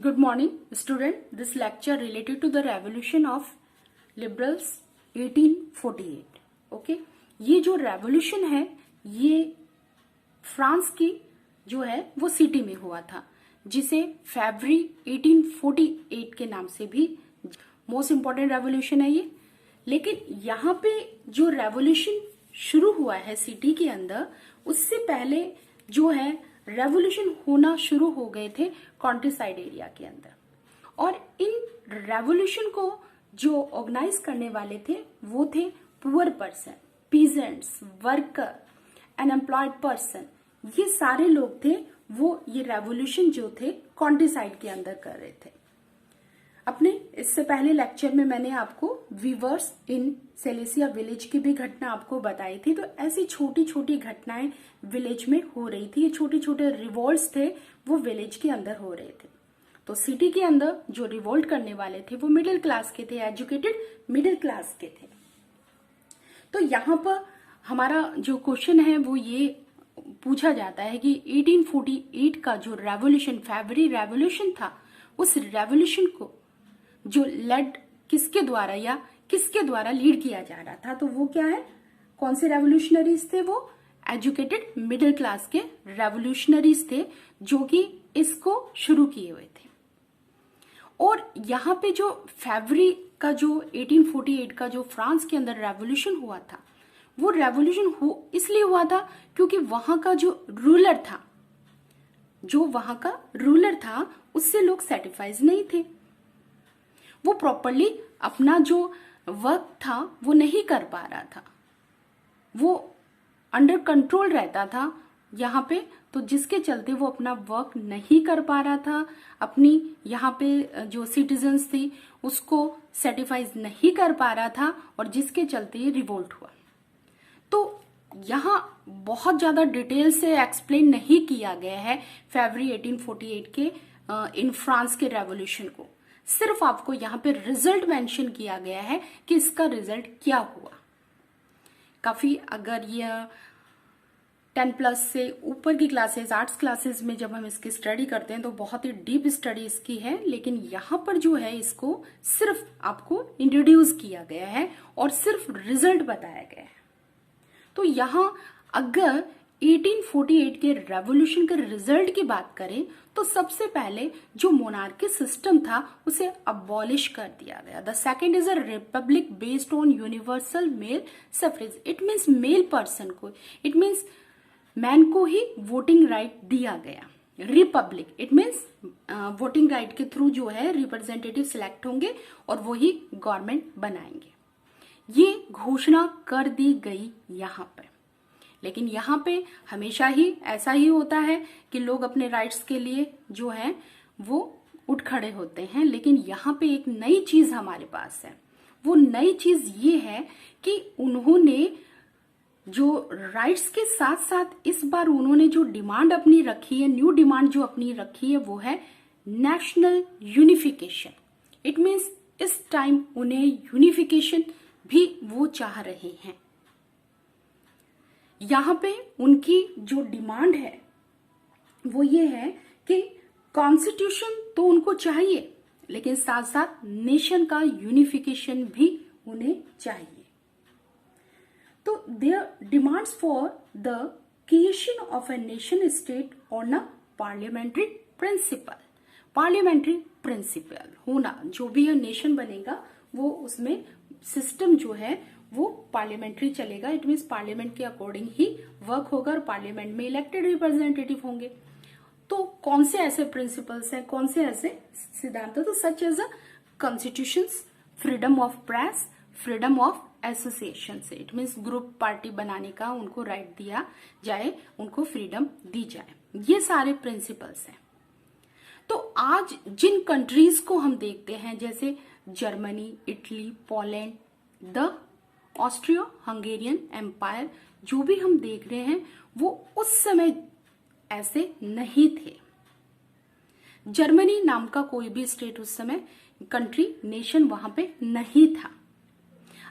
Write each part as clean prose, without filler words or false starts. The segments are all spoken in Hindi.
Good morning, student. This lecture related to the revolution of liberals 1848. Okay, ये जो रेवोल्यूशन है ये फ्रांस की जो है वो सिटी में हुआ था, जिसे फरवरी 1848 के नाम से भी मोस्ट इम्पोर्टेंट रेवोल्यूशन है ये। लेकिन यहाँ पे जो रेवोल्यूशन शुरू हुआ है सिटी के अंदर, उससे पहले जो है रेवोल्यूशन होना शुरू हो गए थे कॉन्ट्रीसाइड एरिया के अंदर। और इन रेवोल्यूशन को जो ऑर्गेनाइज करने वाले थे वो थे poor person, peasants, worker, unemployed person. ये सारे लोग थे वो ये रेवोल्यूशन जो थे कॉन्ट्रीसाइड के अंदर कर रहे थे। अपने इससे पहले लेक्चर में मैंने आपको वीवर्स इन सेलेसिया विलेज की भी घटना आपको बताई थी। तो ऐसी छोटी छोटी घटनाएं विलेज में हो रही थी, ये छोटे छोटे रिवोल्ट्स थे वो विलेज के अंदर हो रहे थे। तो सिटी के अंदर जो रिवोल्ट करने वाले थे वो मिडिल क्लास के थे, एजुकेटेड मिडिल क्लास के थे। तो यहाँ पर हमारा जो क्वेश्चन है वो ये पूछा जाता है कि 1848 का जो रेवोल्यूशन, फरवरी रेवोल्यूशन था, उस रेवोल्यूशन को जो लेड किसके द्वारा या किसके द्वारा लीड किया जा रहा था, तो वो क्या है, कौन से रेवोल्यूशनरीज थे? वो एजुकेटेड मिडिल क्लास के रेवोल्यूशनरीज थे जो कि इसको शुरू किए हुए थे। और यहाँ पे जो फरवरी का जो 1848 का जो फ्रांस के अंदर रेवोल्यूशन हुआ था, वो रेवोल्यूशन इसलिए हुआ था क्योंकि वहां का जो रूलर था उससे लोग सेटिस्फाइड नहीं थे। वो प्रॉपरली अपना जो वर्क था वो नहीं कर पा रहा था, वो अंडर कंट्रोल रहता था यहाँ पे, तो जिसके चलते वो अपना वर्क नहीं कर पा रहा था, अपनी यहाँ पे जो सिटीजन्स थी उसको सेटिस्फाइड नहीं कर पा रहा था, और जिसके चलते ये रिवोल्ट हुआ। तो यहाँ बहुत ज्यादा डिटेल से एक्सप्लेन नहीं किया गया है फरवरी 1848 के इन फ्रांस के रेवोल्यूशन को। सिर्फ आपको यहाँ पे रिजल्ट मेंशन किया गया है कि इसका रिजल्ट क्या हुआ। काफी अगर ये 10+ से ऊपर की क्लासेस, आर्ट्स क्लासेस में जब हम इसकी स्टडी करते हैं तो बहुत ही डीप स्टडी इसकी है, लेकिन यहाँ पर जो है इसको सिर्फ आपको इंट्रोड्यूस किया गया है और सिर्फ रिजल्ट बताया गया है। तो यहाँ अगर 1848 के रेवोल्यूशन के रिजल्ट की बात करें तो सबसे पहले जो मोनार्की सिस्टम था उसे अबॉलिश कर दिया गया। The second is a republic based on universal male suffrage. It means male person को, इट मीन्स मैन को ही वोटिंग राइट दिया गया। Republic it means voting right के थ्रू जो है रिप्रेजेंटेटिव सिलेक्ट होंगे और वो ही गवर्नमेंट बनाएंगे। ये घोषणा कर दी गई यहाँ पर। लेकिन यहाँ पे हमेशा ही ऐसा ही होता है कि लोग अपने राइट्स के लिए जो है वो उठ खड़े होते हैं, लेकिन यहाँ पे एक नई चीज हमारे पास है। वो नई चीज ये है कि उन्होंने जो राइट्स के साथ साथ इस बार उन्होंने जो डिमांड अपनी रखी है, न्यू डिमांड जो अपनी रखी है, वो है नेशनल यूनिफिकेशन। इट मीन्स इस टाइम उन्हें यूनिफिकेशन भी वो चाह रहे हैं। यहाँ पे उनकी जो डिमांड है वो ये है कि कॉन्स्टिट्यूशन तो उनको चाहिए, लेकिन साथ साथ नेशन का यूनिफिकेशन भी उन्हें चाहिए। तो their demands for the creation of a nation state on a parliamentary principle. Parliamentary principle होना, जो भी नेशन बनेगा वो उसमें सिस्टम जो है वो पार्लियामेंट्री चलेगा। इट मीन्स पार्लियामेंट के अकॉर्डिंग ही वर्क होगा और पार्लियामेंट में इलेक्टेड रिप्रेजेंटेटिव होंगे। तो कौन से ऐसे प्रिंसिपल्स हैं, कौन से ऐसे सिद्धांत, तो such as a constitution, freedom of press, freedom of association से। इट मीन्स ग्रुप पार्टी बनाने का उनको राइट दिया जाए, उनको फ्रीडम दी जाए। ये सारे प्रिंसिपल्स हैं। तो आज जिन कंट्रीज को हम देखते हैं जैसे Germany, Italy, Poland, the Austro Hungarian empire, जो भी हम देख रहे हैं वो उस समय ऐसे नहीं थे। जर्मनी नाम का कोई भी स्टेट उस समय, कंट्री, नेशन वहां पे नहीं था।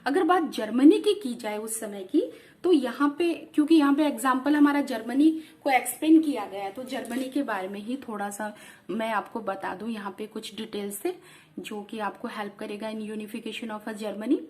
अगर बात जर्मनी की जाए उस समय की, तो यहाँ पे क्योंकि यहाँ पे एग्जाम्पल हमारा जर्मनी को एक्सप्लेन किया गया है, तो जर्मनी के बारे में ही थोड़ा सा मैं आपको बता दूं यहाँ पे कुछ डिटेल्स से, जो कि आपको हेल्प करेगा इन यूनिफिकेशन ऑफ अ जर्मनी।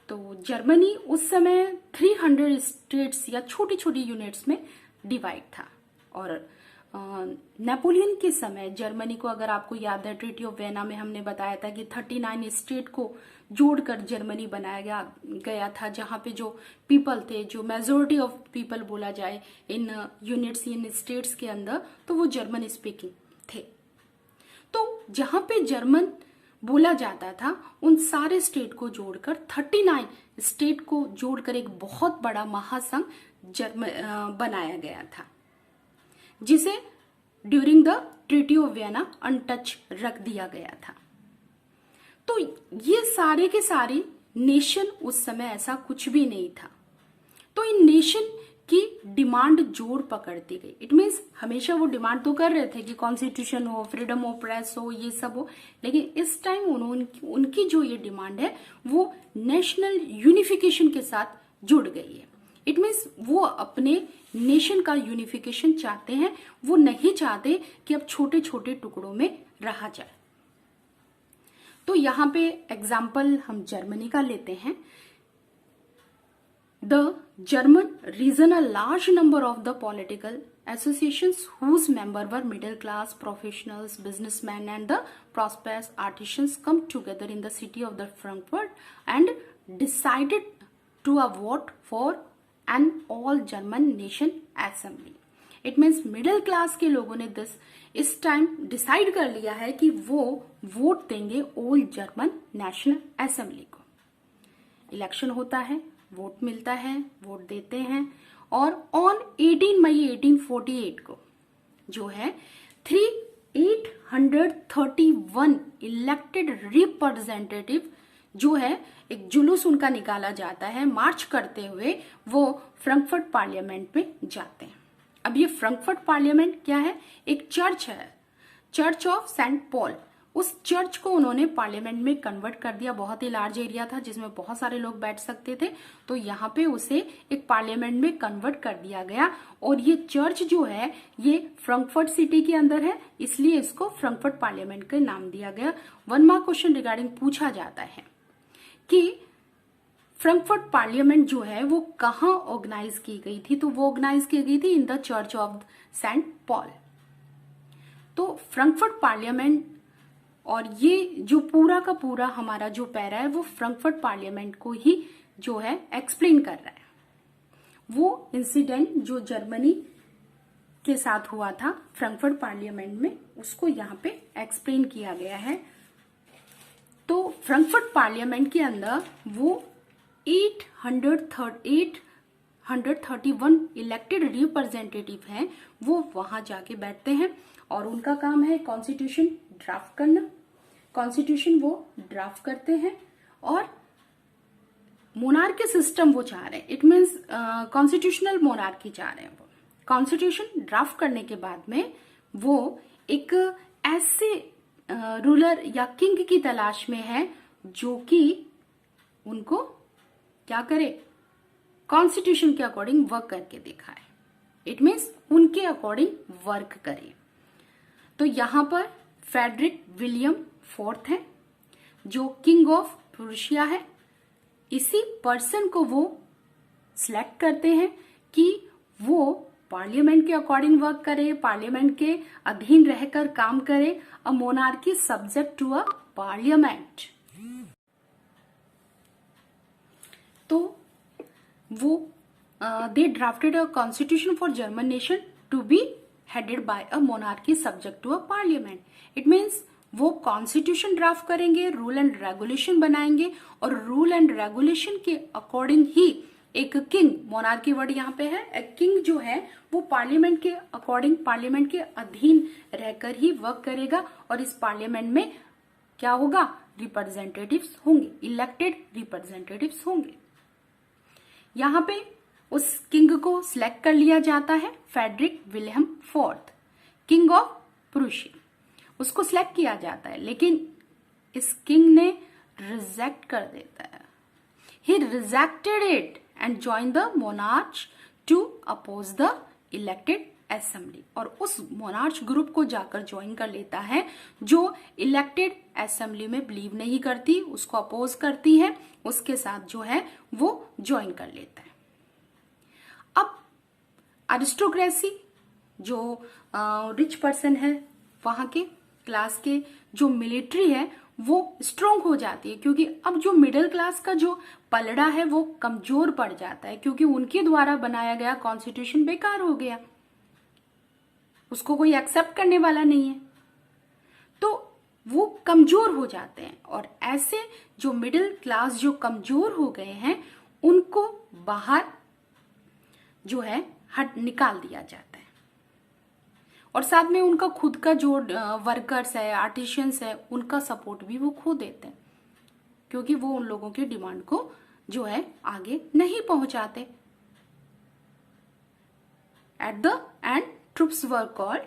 तो जर्मनी उस समय 300 स्टेट्स या छोटी छोटी यूनिट्स में डिवाइड था। और नेपोलियन के समय जर्मनी को, अगर आपको याद है, ट्रीटी ऑफ वेना में हमने बताया था कि 39 स्टेट को जोड़कर जर्मनी बनाया गया था, जहां पे जो पीपल थे, जो मेजोरिटी ऑफ पीपल बोला जाए इन यूनिट्स, इन स्टेट्स के अंदर, तो वो जर्मन स्पीकिंग थे। तो जहां पे जर्मन बोला जाता था, उन सारे स्टेट को जोड़कर 39 स्टेट को जोड़कर एक बहुत बड़ा महासंघ बनाया गया था, जिसे during the treaty of Vienna untouch रख दिया गया था। तो ये सारे के सारे नेशन, उस समय ऐसा कुछ भी नहीं था। तो इन नेशन की डिमांड जोर पकड़ती गई। इट मीन्स हमेशा वो डिमांड तो कर रहे थे कि कॉन्स्टिट्यूशन हो, फ्रीडम ऑफ प्रेस हो, ये सब हो, लेकिन इस टाइम उनकी जो ये डिमांड है वो नेशनल यूनिफिकेशन के साथ जुड़ गई है। इट मीन्स वो अपने नेशन का यूनिफिकेशन चाहते हैं, वो नहीं चाहते कि अब छोटे छोटे टुकड़ों में रहा जाए। तो यहां पे एग्जाम्पल हम जर्मनी का लेते हैं। The German reason a large number of the political associations whose members were middle class, professionals, businessmen and the prosperous artisans come together in the city of the Frankfurt and decided to vote for an all German nation assembly. It means middle class के लोगों ने इस टाइम डिसाइड कर लिया है कि वो वोट देंगे ऑल जर्मन नेशनल असेंबली को। इलेक्शन होता है, वोट मिलता है, वोट देते हैं, और ऑन 18 मई 1848 को जो है 831 इलेक्टेड रिप्रेजेंटेटिव जो है एक जुलूस उनका निकाला जाता है, मार्च करते हुए वो फ्रैंकफर्ट पार्लियामेंट में जाते हैं। अब ये फ्रैंकफर्ट पार्लियामेंट क्या है? एक चर्च है, चर्च ऑफ सेंट पॉल। उस चर्च को उन्होंने पार्लियामेंट में कन्वर्ट कर दिया। बहुत ही लार्ज एरिया था जिसमें बहुत सारे लोग बैठ सकते थे, तो यहाँ पे उसे एक पार्लियामेंट में कन्वर्ट कर दिया गया। और ये चर्च जो है ये फ्रैंकफर्ट सिटी के अंदर है, इसलिए इसको फ्रैंकफर्ट पार्लियामेंट का नाम दिया गया। 1 मार्क क्वेश्चन रिगार्डिंग पूछा जाता है कि फ्रैंकफर्ट पार्लियामेंट जो है वो कहाँ ऑर्गेनाइज की गई थी? तो वो ऑर्गेनाइज की गई थी in the church of Saint Paul. तो फ्रैंकफर्ट पार्लियामेंट, और ये जो पूरा का पूरा हमारा जो पैरा है वो फ्रैंकफर्ट पार्लियामेंट को ही जो है एक्सप्लेन कर रहा है। वो इंसिडेंट जो जर्मनी के साथ हुआ था फ्रैंकफर्ट पार्लियामेंट में, उसको यहाँ पे एक्सप्लेन किया गया है। तो फ्रैंकफर्ट पार्लियामेंट के अंदर वो 831 इलेक्टेड रिप्रेजेंटेटिव हैं, वो वहां जाके बैठते हैं और उनका काम है कॉन्स्टिट्यूशन ड्राफ्ट करना। कॉन्स्टिट्यूशन वो ड्राफ्ट करते हैं और मोनार्की सिस्टम वो चाह रहे हैं। इट मीन्स कॉन्स्टिट्यूशनल मोनार्की चाह रहे हैं वो। कॉन्स्टिट्यूशन ड्राफ्ट करने के बाद में वो एक ऐसे रूलर या किंग की तलाश में है जो कि उनको क्या करे? कॉन्स्टिट्यूशन के अकॉर्डिंग वर्क करके दिखाए। इट मीन्स उनके अकॉर्डिंग वर्क करे। तो यहां पर फ्रेडरिक विलियम फोर्थ है जो किंग ऑफ प्रूशिया है। इसी पर्सन को वो सिलेक्ट करते हैं कि वो पार्लियामेंट के अकॉर्डिंग वर्क करे, पार्लियामेंट के अधीन रहकर काम करे। A monarchy subject to a parliament. तो वो they drafted a constitution for German nation to be headed by a monarchy subject to a parliament. It means वो कॉन्स्टिट्यूशन ड्राफ्ट करेंगे, रूल एंड रेगुलेशन बनाएंगे, और रूल एंड रेगुलेशन के अकॉर्डिंग ही एक किंग, मोनार्की वर्ड यहाँ पे है, एक किंग जो है वो पार्लियामेंट के अकॉर्डिंग, पार्लियामेंट के अधीन रहकर ही वर्क करेगा। और इस पार्लियामेंट में क्या होगा? रिप्रेजेंटेटिव्स होंगे, इलेक्टेड रिप्रेजेंटेटिव्स होंगे। यहाँ पे उस किंग को सिलेक्ट कर लिया जाता है, Frederick William fourth, king of Prussia. उसको सिलेक्ट किया जाता है, लेकिन इस किंग ने रिजेक्ट कर देता है। He rejected it and join the monarch to oppose the elected assembly. और उस मोनार्च ग्रुप को जाकर ज्वाइन कर लेता है जो इलेक्टेड असेंबली में बिलीव नहीं करती, उसको अपोज करती है, उसके साथ जो है वो ज्वाइन कर लेता है। अब अरिस्टोक्रेसी, जो रिच पर्सन है वहां के क्लास के, जो मिलिट्री है वो स्ट्रोंग हो जाती है, क्योंकि अब जो मिडिल क्लास का जो पलड़ा है वो कमजोर पड़ जाता है, क्योंकि उनके द्वारा बनाया गया कॉन्स्टिट्यूशन बेकार हो गया, उसको कोई एक्सेप्ट करने वाला नहीं है, तो वो कमजोर हो जाते हैं। और ऐसे जो मिडिल क्लास जो कमजोर हो गए हैं उनको बाहर जो है हट निकाल दिया जाता है, और साथ में उनका खुद का जो वर्कर्स है, आर्टिशियंस है, उनका सपोर्ट भी वो खो देते हैं, क्योंकि वो उन लोगों की डिमांड को जो है आगे नहीं पहुंचाते। At the end troops were called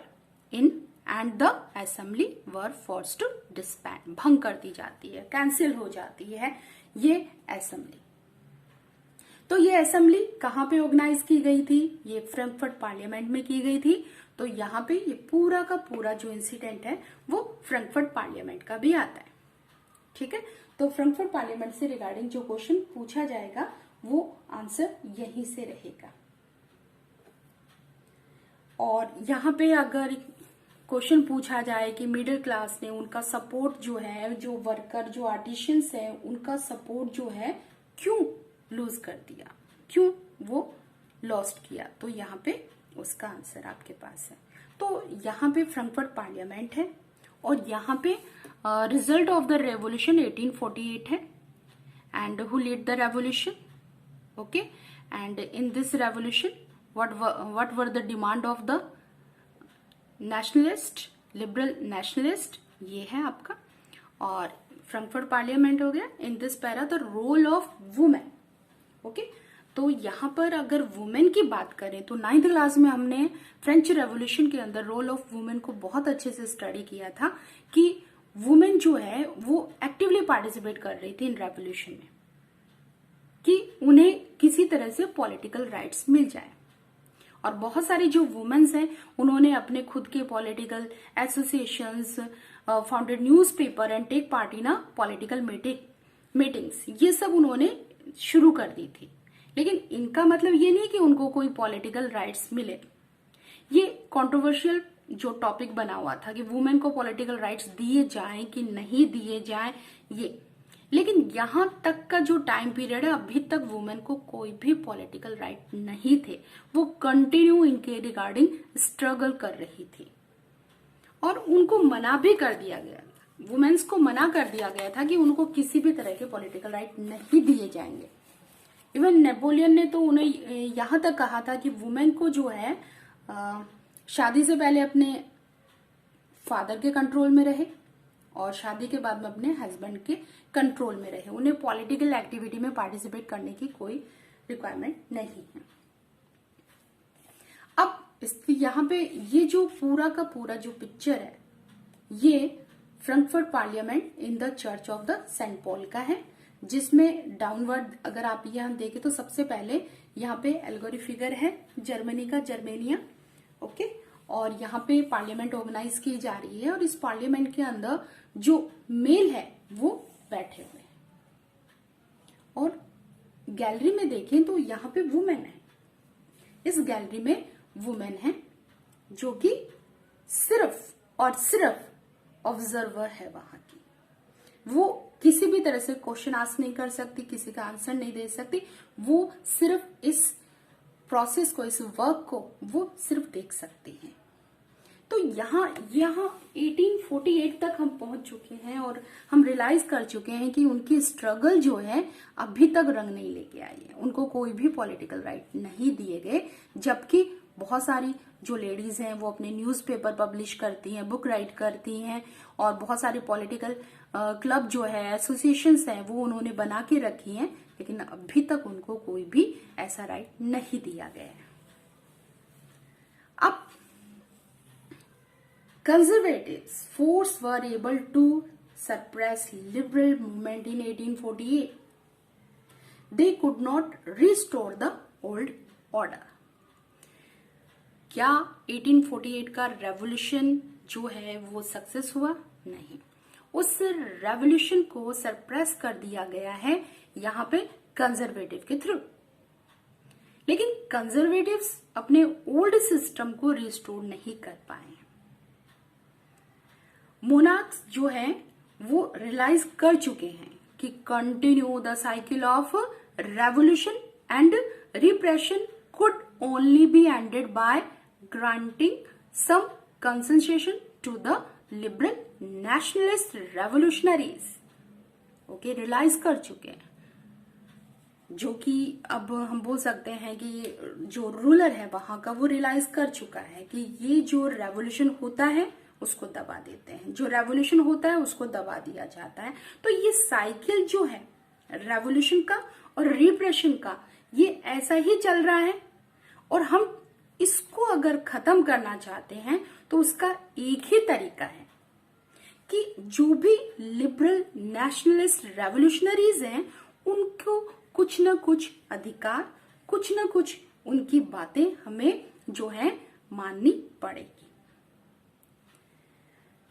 in and the assembly were forced to disband, भंग कर दी जाती है, कैंसिल हो जाती है ये असेंबली। तो ये असेंबली कहां पे ऑर्गेनाइज की गई थी? ये फ्रैंकफर्ट पार्लियामेंट में की गई थी। तो यहाँ पे ये पूरा का पूरा जो इंसिडेंट है वो फ्रैंकफर्ट पार्लियामेंट का भी आता है। ठीक है, तो फ्रैंकफर्ट पार्लियामेंट से रिगार्डिंग जो क्वेश्चन पूछा जाएगा वो आंसर यहीं से रहेगा। और यहाँ पे अगर क्वेश्चन पूछा जाए कि मिडिल क्लास ने उनका सपोर्ट जो है, जो वर्कर जो आर्टिशियंस है, उनका सपोर्ट जो है क्यों लूज कर दिया, क्यों वो लॉस्ट किया, तो यहाँ पे उसका आंसर आपके पास है। तो यहाँ पे फ्रैंकफर्ट पार्लियामेंट है, और यहाँ पे रिजल्ट ऑफ द रेवोल्यूशन 1848 है, and who lead the revolution, okay, and in this revolution what were the demand of the nationalist, liberal nationalist, ये है आपका। और फ्रैंकफर्ट पार्लियामेंट हो गया। In this para the role of women, okay. तो यहाँ पर अगर वुमेन की बात करें तो 9th क्लास में हमने फ्रेंच रेवोल्यूशन के अंदर रोल ऑफ वुमेन को बहुत अच्छे से स्टडी किया था कि वुमेन जो है वो एक्टिवली पार्टिसिपेट कर रही थी इन रेवोल्यूशन में, कि उन्हें किसी तरह से पॉलिटिकल राइट्स मिल जाए। और बहुत सारी जो वुमेन्स हैं उन्होंने अपने खुद के political associations, founded newspaper and take part in political meetings, ये सब उन्होंने शुरू कर दी थी। लेकिन इनका मतलब ये नहीं कि उनको कोई पॉलिटिकल राइट्स मिले। ये कंट्रोवर्शियल जो टॉपिक बना हुआ था कि वुमेन को पॉलिटिकल राइट्स दिए जाएं कि नहीं दिए जाएं, ये। लेकिन यहां तक का जो टाइम पीरियड है अभी तक वुमेन को कोई भी पॉलिटिकल राइट नहीं थे, वो कंटिन्यू इनके रिगार्डिंग स्ट्रगल कर रही थी, और उनको मना भी कर दिया गया था, वुमेन्स को मना कर दिया गया था कि उनको किसी भी तरह के पॉलिटिकल राइट नहीं दिए जाएंगे। इवन नेपोलियन ने तो उन्हें यहां तक कहा था कि वुमेन को जो है शादी से पहले अपने फादर के कंट्रोल में रहे और शादी के बाद में अपने हस्बैंड के कंट्रोल में रहे, उन्हें पॉलिटिकल एक्टिविटी में पार्टिसिपेट करने की कोई रिक्वायरमेंट नहीं है। अब यहाँ पे ये जो पूरा का पूरा जो पिक्चर है ये Frankfurt parliament in the church of the Saint Paul का है, जिसमें डाउनवर्ड अगर आप यहाँ देखें तो सबसे पहले यहाँ पे एल्गोरी फिगर है जर्मनी का, जर्मेनिया, ओके। और यहाँ पे पार्लियामेंट ऑर्गेनाइज की जा रही है, और इस पार्लियामेंट के अंदर जो मेल है वो बैठे हुए हैं। और गैलरी में देखें तो यहाँ पे वुमेन है, इस गैलरी में वुमेन है जो कि सिर्फ और सिर्फ ऑब्जर्वर है वहां की। वो किसी भी तरह से क्वेश्चन आस्क नहीं कर सकती, किसी का आंसर नहीं दे सकती, वो सिर्फ इस प्रोसेस को, इस वर्क को वो सिर्फ देख सकती हैं। तो यहाँ 1848 तक हम पहुंच चुके हैं और हम रियलाइज कर चुके हैं कि उनकी स्ट्रगल जो है अभी तक रंग नहीं लेके आई है, उनको कोई भी पॉलिटिकल राइट नहीं दिए गए। जबकि बहुत सारी जो लेडीज हैं वो अपने न्यूज़पेपर पब्लिश करती हैं, बुक राइट करती हैं, और बहुत सारे पॉलिटिकल क्लब जो है, एसोसिएशंस हैं, वो उन्होंने बना के रखी हैं, लेकिन अभी तक उनको कोई भी ऐसा राइट नहीं दिया गया है। अब conservatives force were able to suppress liberal movement in 1848. They could not restore the old order. क्या 1848 का रेवोल्यूशन जो है वो सक्सेस हुआ? नहीं, उस रेवोल्यूशन को सरप्रेस कर दिया गया है यहाँ पे कंजर्वेटिव के थ्रू। लेकिन कंजर्वेटिव्स अपने ओल्ड सिस्टम को रिस्टोर नहीं कर पाए। मोनार्क्स जो है वो रियलाइज कर चुके हैं कि continue the cycle of revolution and repression could only be ended by granting some concession to the liberal nationalist revolutionaries। Okay, realise कर चुके हैं, जो कि अब हम बोल सकते हैं कि जो रूलर है वहां का वो रियलाइज कर चुका है कि ये जो रेवोल्यूशन होता है उसको दबा देते हैं, जो रेवोल्यूशन होता है उसको दबा दिया जाता है। तो ये साइकिल जो है रेवोल्यूशन का और रिप्रेशन का, ये ऐसा ही चल रहा है और हम इसको अगर खत्म करना चाहते हैं तो उसका एक ही तरीका है कि जो भी लिबरल नेशनलिस्ट रेवोल्यूशनरीज हैं उनको कुछ ना कुछ अधिकार, कुछ ना कुछ उनकी बातें हमें जो है माननी पड़ेगी।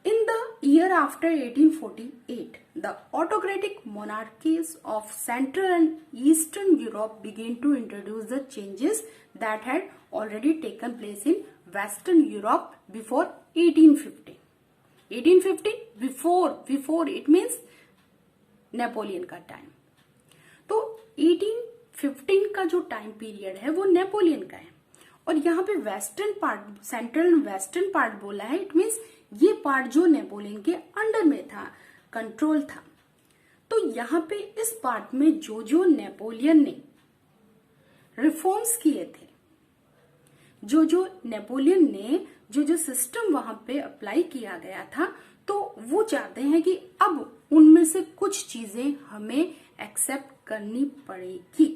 In the year after 1848, the autocratic monarchies of Central and Eastern Europe began to introduce the changes that had already taken place in Western Europe before 1850. 1850 before it means Napoleon का टाइम। तो 1815 का जो टाइम पीरियड है वो नेपोलियन का है, और यहाँ पे western part, central western part बोला है, इट मीन्स ये पार्ट जो नेपोलियन के अंडर में था, कंट्रोल था। तो यहाँ पे इस पार्ट में जो जो नेपोलियन ने रिफॉर्म्स किए थे, जो जो नेपोलियन ने जो जो सिस्टम वहां पे अप्लाई किया गया था, तो वो चाहते हैं कि अब उनमें से कुछ चीजें हमें एक्सेप्ट करनी पड़ेगी,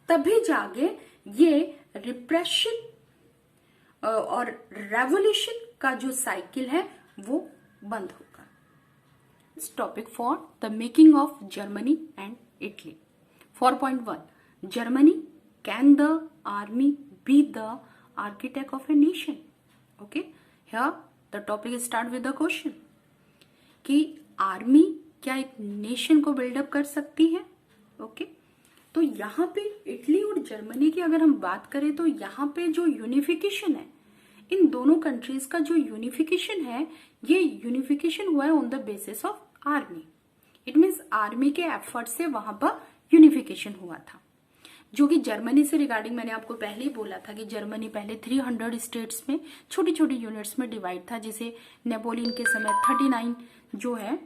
तभी जाके ये रिप्रेशन और रेवोल्यूशन का जो साइकिल है वो बंद होगा। इस topic for the making of Germany and Italy. 4.1 Germany, can the army be the architect of a nation? Okay, here the topic start with the question कि आर्मी क्या एक नेशन को बिल्डअप कर सकती है? ओके, तो यहाँ पे इटली और जर्मनी की अगर हम बात करें तो यहाँ पे जो यूनिफिकेशन है, इन दोनों कंट्रीज का जो यूनिफिकेशन है, ये यूनिफिकेशन हुआ है on the basis of army. It means army के एफर्ट से वहां पर यूनिफिकेशन हुआ था, जो कि जर्मनी से रिगार्डिंग मैंने आपको पहले ही बोला था कि जर्मनी पहले 300 स्टेट्स में छोटी छोटी यूनिट्स में डिवाइड था, जिसे नेपोलियन के समय 39 जो है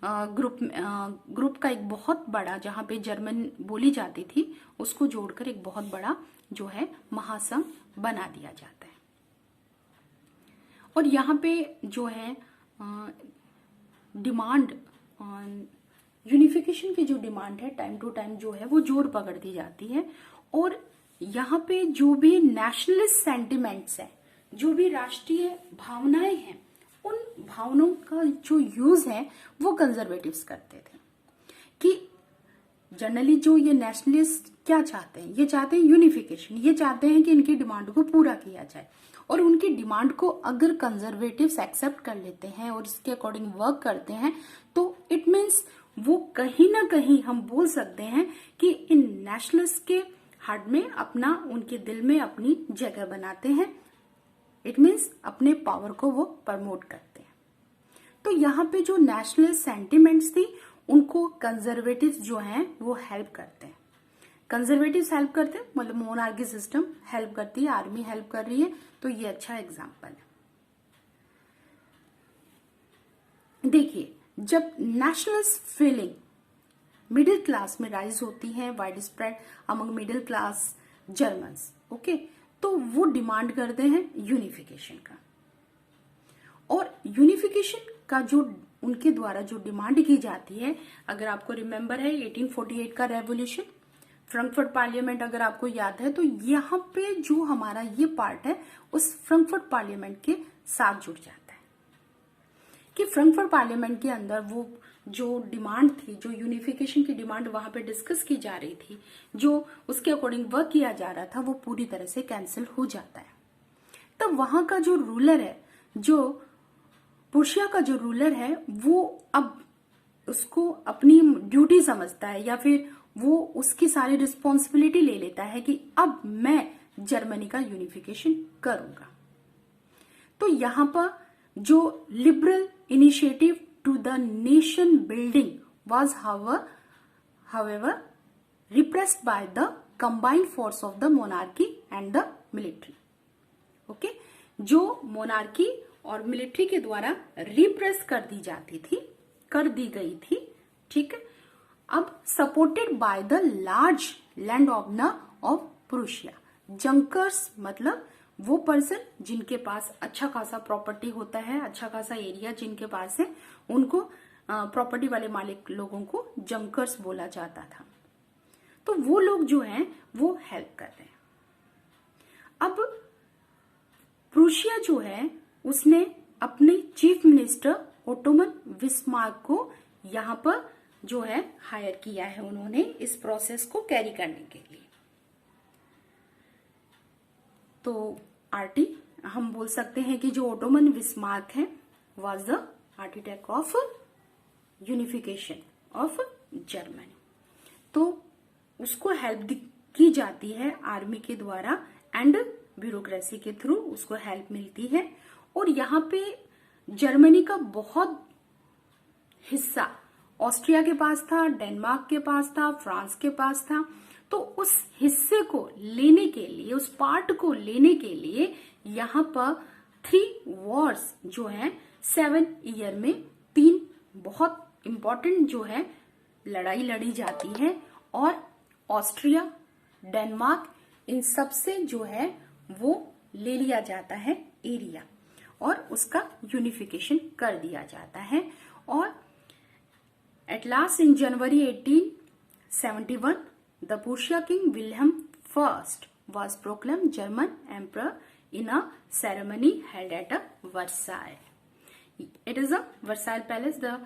ग्रुप का एक बहुत बड़ा, जहां पे जर्मन बोली जाती थी, उसको जोड़कर एक बहुत बड़ा जो है महासंघ बना दिया जाता है। और यहाँ पे जो है डिमांड, यूनिफिकेशन की जो डिमांड है टाइम टू टाइम जो है वो जोर पकड़ दी जाती है, और यहाँ पे जो भी नेशनलिस्ट सेंटिमेंट्स है, जो भी राष्ट्रीय भावनाएं हैं, उन भावनाओं का जो यूज है वो कंजर्वेटिव्स करते थे। कि जनरली जो ये नेशनलिस्ट क्या चाहते हैं, ये चाहते हैं यूनिफिकेशन, ये चाहते हैं कि इनकी डिमांड को पूरा किया जाए, और उनकी डिमांड को अगर कंजर्वेटिव्स एक्सेप्ट कर लेते हैं और इसके अकॉर्डिंग वर्क करते हैं, तो इट मीन्स वो कहीं ना कहीं हम बोल सकते हैं कि इन नेशनलिस्ट के हार्ट में अपना, उनके दिल में अपनी जगह बनाते हैं। इट मीन्स अपने पावर को वो प्रमोट करते हैं। तो यहाँ पे जो नेशनलिस्ट सेंटिमेंट्स थी उनको कंजर्वेटिव्स जो हैं वो हेल्प करते हैं। कंजर्वेटिव्स हेल्प करते हैं, मतलब मोनार्की सिस्टम हेल्प करती है, आर्मी हेल्प कर रही है, तो ये अच्छा एग्जाम्पल है। देखिए, जब नेशनलिस्ट फीलिंग मिडिल क्लास में राइज होती है, wide spread among middle class Germans, okay, तो वो डिमांड करते हैं यूनिफिकेशन का। और यूनिफिकेशन का जो उनके द्वारा जो डिमांड की जाती है, अगर आपको रिमेम्बर है 1848 का रेवोल्यूशन, फ्रैंकफर्ट पार्लियामेंट अगर आपको याद है, तो यहाँ पे जो हमारा ये पार्ट है उस फ्रैंकफर्ट पार्लियामेंट के साथ जुड़ जाता है कि फ्रैंकफर्ट पार्लियामेंट के अंदर वो जो डिमांड थी, जो यूनिफिकेशन की डिमांड वहां पे डिस्कस की जा रही थी, जो उसके अकॉर्डिंग वर्क किया जा रहा था, वो पूरी तरह से कैंसिल हो जाता है। तब वहां का जो रूलर है, जो पुरुषिया का जो रूलर है, वो अब उसको अपनी ड्यूटी समझता है, या फिर वो उसकी सारी रिस्पॉन्सिबिलिटी ले लेता है कि अब मैं जर्मनी का यूनिफिकेशन करूंगा। तो यहां पर जो liberal initiative to the nation building was however repressed by the combined force of the monarchy and the military। Okay, जो मोनार्की और मिलिट्री के द्वारा रिप्रेस कर दी गई थी, ठीक है। अब supported by the large land of Prussia. Junkers मतलब वो पर्सन जिनके पास अच्छा खासा प्रॉपर्टी होता है, अच्छा खासा एरिया जिनके पास है, उनको प्रॉपर्टी वाले मालिक लोगों को जंकर्स बोला जाता था। तो वो लोग जो हैं वो हेल्प कर रहे हैं। अब प्रूशिया जो है उसने अपने चीफ मिनिस्टर ओटोमन बिस्मार्क को यहाँ पर जो है हायर किया है उन्होंने इस प्रोसेस को कैरी करने के लिए। तो आर्टी हम बोल सकते हैं कि जो ओटोमन बिस्मार्क है was the architect of unification of Germany. तो उसको हेल्प की जाती है आर्मी के द्वारा एंड ब्यूरोक्रेसी के थ्रू उसको हेल्प मिलती है। और यहाँ पे जर्मनी का बहुत हिस्सा ऑस्ट्रिया के पास था, डेनमार्क के पास था, फ्रांस के पास था। तो उस हिस्से को लेने के लिए, उस पार्ट को लेने के लिए यहाँ पर 3 वॉर्स जो है 7 ईयर में 3 बहुत इंपॉर्टेंट जो है लड़ाई लड़ी जाती है। और ऑस्ट्रिया, डेनमार्क, इन सब से जो है वो ले लिया जाता है एरिया और उसका यूनिफिकेशन कर दिया जाता है। और at last in January 1871 the Prussia king William first was proclaimed German emperor in a ceremony held at a Versailles. It is a Versailles palace, the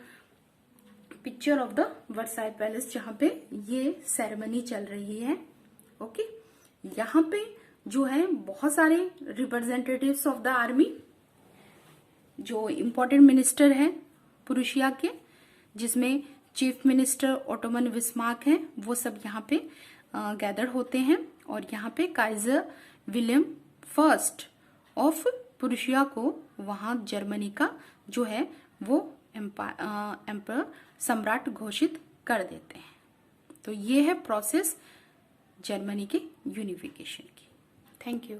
picture of the Versailles palace जहाँ पे ये सेरेमनी चल रही है। ओके, यहाँ पे जो है बहुत सारे रिप्रेजेंटेटिव्स ऑफ द आर्मी, जो इम्पोर्टेंट मिनिस्टर हैं प्रूशिया के, जिसमें चीफ मिनिस्टर ओटोमन बिस्मार्क हैं, वो सब यहाँ पे गैदर होते हैं। और यहाँ पे Kaizer William first of Prussia को वहाँ जर्मनी का जो है वो एम्पर सम्राट घोषित कर देते हैं। तो ये है प्रोसेस जर्मनी के यूनिफिकेशन की। Thank you.